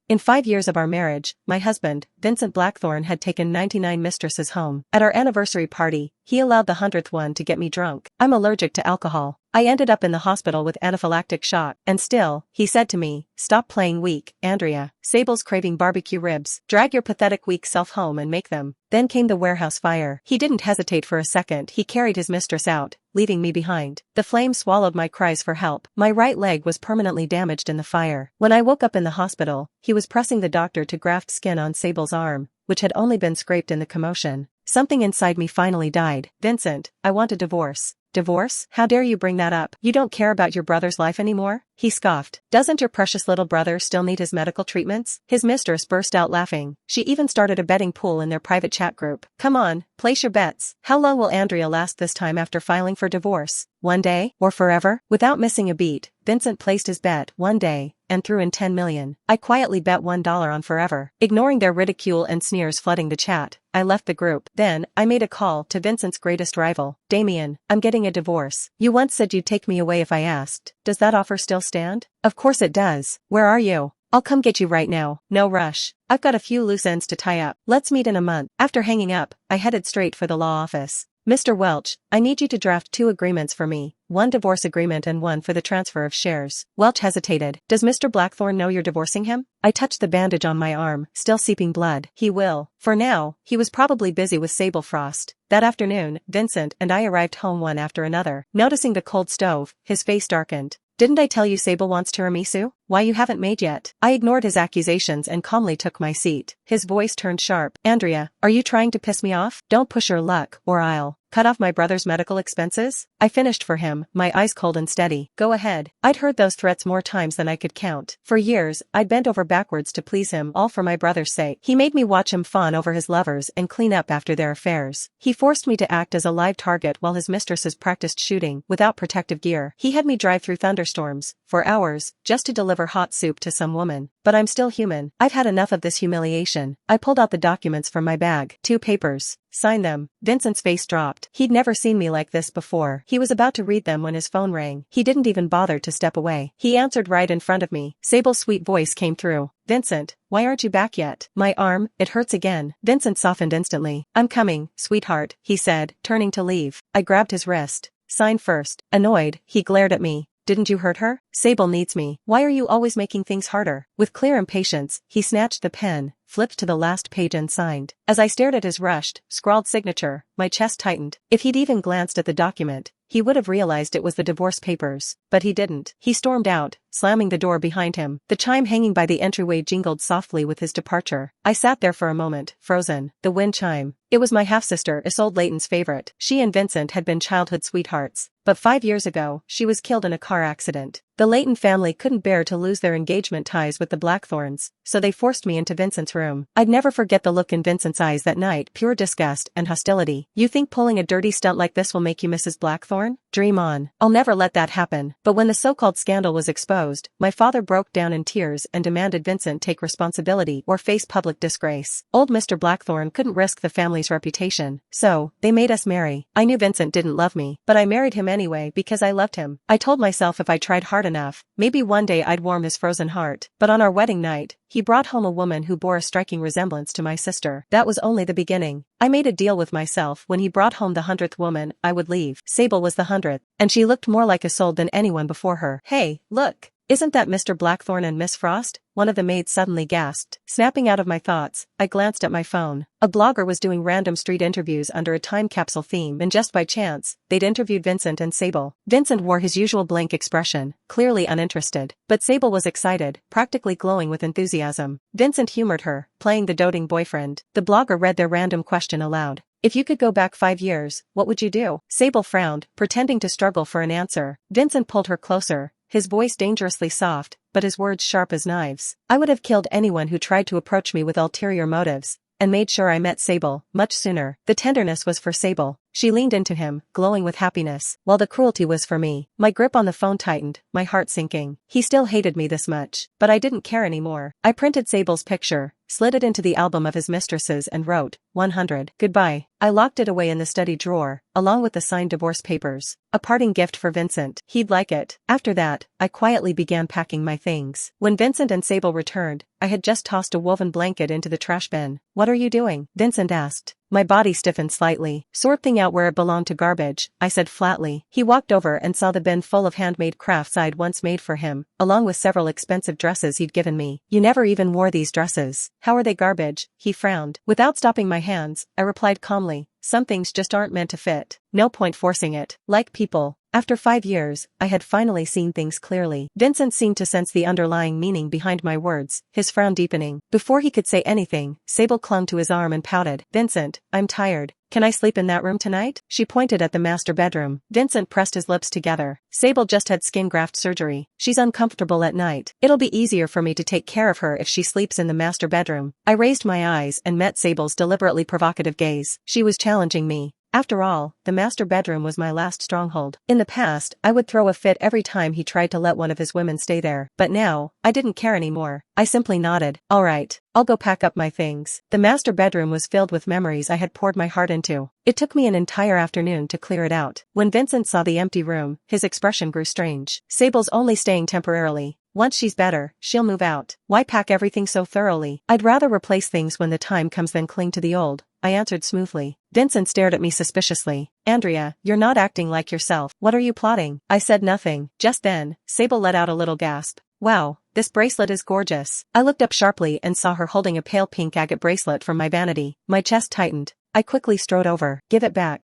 In 5 years of our marriage, my husband, Vincent Blackthorne, had taken 99 mistresses home. At our anniversary party, he allowed the 100th one to get me drunk. I'm allergic to alcohol. I ended up in the hospital with anaphylactic shock. And still, he said to me, "Stop playing weak, Andrea. Sable's craving barbecue ribs. Drag your pathetic weak self home and make them." Then came the warehouse fire. He didn't hesitate for a second. He carried his mistress out, leaving me behind. The flame swallowed my cries for help. My right leg was permanently damaged in the fire. When I woke up in the hospital, he was pressing the doctor to graft skin on Sable's arm, which had only been scraped in the commotion. Something inside me finally died. "Vincent, I want a divorce." "Divorce? How dare you bring that up? You don't care about your brother's life anymore?" He scoffed. "Doesn't your precious little brother still need his medical treatments?" His mistress burst out laughing. She even started a betting pool in their private chat group. "Come on, place your bets. How long will Andrea last this time after filing for divorce? 1 day? Or forever?" Without missing a beat, Vincent placed his bet 1 day, and threw in 10 million. I quietly bet $1 on forever. Ignoring their ridicule and sneers flooding the chat, I left the group. Then, I made a call to Vincent's greatest rival. "Damien, I'm getting a divorce. You once said you'd take me away if I asked. Does that offer still stand?" "Of course it does. Where are you?" "I'll come get you right now. No rush. I've got a few loose ends to tie up. Let's meet in a month." After hanging up, I headed straight for the law office. "Mr. Welch, I need you to draft 2 agreements for me, 1 divorce agreement and 1 for the transfer of shares." Welch hesitated. "Does Mr. Blackthorne know you're divorcing him?" I touched the bandage on my arm, still seeping blood. "He will. For now, he was probably busy with Sable Frost." That afternoon, Vincent and I arrived home one after another. Noticing the cold stove, his face darkened. "Didn't I tell you Sable wants tiramisu? Why you haven't made yet?" I ignored his accusations and calmly took my seat. His voice turned sharp. "Andrea, are you trying to piss me off? Don't push your luck, or I'll cut off my brother's medical expenses." I finished for him, my eyes cold and steady. "Go ahead." I'd heard those threats more times than I could count. For years, I'd bent over backwards to please him, all for my brother's sake. He made me watch him fawn over his lovers and clean up after their affairs. He forced me to act as a live target while his mistresses practiced shooting, without protective gear. He had me drive through thunderstorms, for hours, just to deliver hot soup to some woman. But I'm still human. I've had enough of this humiliation. I pulled out the documents from my bag. 2 papers. "Sign them." Vincent's face dropped. He'd never seen me like this before. He was about to read them when his phone rang. He didn't even bother to step away. He answered right in front of me. Sable's sweet voice came through. "Vincent, why aren't you back yet?" "My arm, it hurts again." Vincent softened instantly. "I'm coming, sweetheart," he said, turning to leave. I grabbed his wrist. "Sign first." Annoyed, he glared at me. "Didn't you hurt her? Sable needs me. Why are you always making things harder?" With clear impatience, he snatched the pen, flipped to the last page and signed. As I stared at his rushed, scrawled signature, my chest tightened. If he'd even glanced at the document, he would have realized it was the divorce papers. But he didn't. He stormed out, slamming the door behind him. The chime hanging by the entryway jingled softly with his departure. I sat there for a moment, frozen. The wind chime. It was my half-sister Isolde Layton's favorite. She and Vincent had been childhood sweethearts. But 5 years ago, she was killed in a car accident. The Layton family couldn't bear to lose their engagement ties with the Blackthorns, so they forced me into Vincent's room. I'd never forget the look in Vincent's eyes that night, pure disgust and hostility. "You think pulling a dirty stunt like this will make you Mrs. Blackthorne? Dream on. I'll never let that happen." But when the so-called scandal was exposed, my father broke down in tears and demanded Vincent take responsibility or face public disgrace. Old Mr. Blackthorne couldn't risk the family's reputation, so they made us marry. I knew Vincent didn't love me, but I married him anyway because I loved him. I told myself if I tried hard enough, maybe one day I'd warm his frozen heart. But on our wedding night, he brought home a woman who bore a striking resemblance to my sister. That was only the beginning. I made a deal with myself. When he brought home the 100th woman, I would leave. Sable was the 100th, and she looked more like Isolde than anyone before her. "Hey, look! Isn't that Mr. Blackthorne and Miss Frost?" One of the maids suddenly gasped. Snapping out of my thoughts, I glanced at my phone. A blogger was doing random street interviews under a time capsule theme, and just by chance, they'd interviewed Vincent and Sable. Vincent wore his usual blank expression, clearly uninterested. But Sable was excited, practically glowing with enthusiasm. Vincent humored her, playing the doting boyfriend. The blogger read their random question aloud. "If you could go back 5 years, what would you do?" Sable frowned, pretending to struggle for an answer. Vincent pulled her closer, his voice dangerously soft, but his words sharp as knives. "I would have killed anyone who tried to approach me with ulterior motives, and made sure I met Sable much sooner." The tenderness was for Sable, She leaned into him, glowing with happiness, while the cruelty was for me. My grip on the phone tightened, my heart sinking. He still hated me this much, but I didn't care anymore. I printed Sable's picture, slid it into the album of his mistresses and wrote, 100. Goodbye. I locked it away in the study drawer, along with the signed divorce papers. A parting gift for Vincent. He'd like it. After that, I quietly began packing my things. When Vincent and Sable returned, I had just tossed a woven blanket into the trash bin. What are you doing? Vincent asked. My body stiffened slightly. Sorting out where it belonged to garbage, I said flatly. He walked over and saw the bin full of handmade crafts I'd once made for him, along with several expensive dresses he'd given me. You never even wore these dresses. How are they garbage? He frowned. Without stopping my hands, I replied calmly, some things just aren't meant to fit. No point forcing it. Like people. After 5 years, I had finally seen things clearly. Vincent seemed to sense the underlying meaning behind my words, his frown deepening. Before he could say anything, Sable clung to his arm and pouted. Vincent, I'm tired. Can I sleep in that room tonight? She pointed at the master bedroom. Vincent pressed his lips together. Sable just had skin graft surgery. She's uncomfortable at night. It'll be easier for me to take care of her if she sleeps in the master bedroom. I raised my eyes and met Sable's deliberately provocative gaze. She was challenging me. After all, the master bedroom was my last stronghold. In the past, I would throw a fit every time he tried to let one of his women stay there. But now, I didn't care anymore. I simply nodded. All right, I'll go pack up my things. The master bedroom was filled with memories I had poured my heart into. It took me an entire afternoon to clear it out. When Vincent saw the empty room, his expression grew strange. Sable's only staying temporarily. Once she's better, she'll move out. Why pack everything so thoroughly? I'd rather replace things when the time comes than cling to the old, I answered smoothly. Vincent stared at me suspiciously. Andrea, you're not acting like yourself. What are you plotting? I said nothing. Just then, Sable let out a little gasp. Wow, this bracelet is gorgeous. I looked up sharply and saw her holding a pale pink agate bracelet from my vanity. My chest tightened. I quickly strode over. Give it back.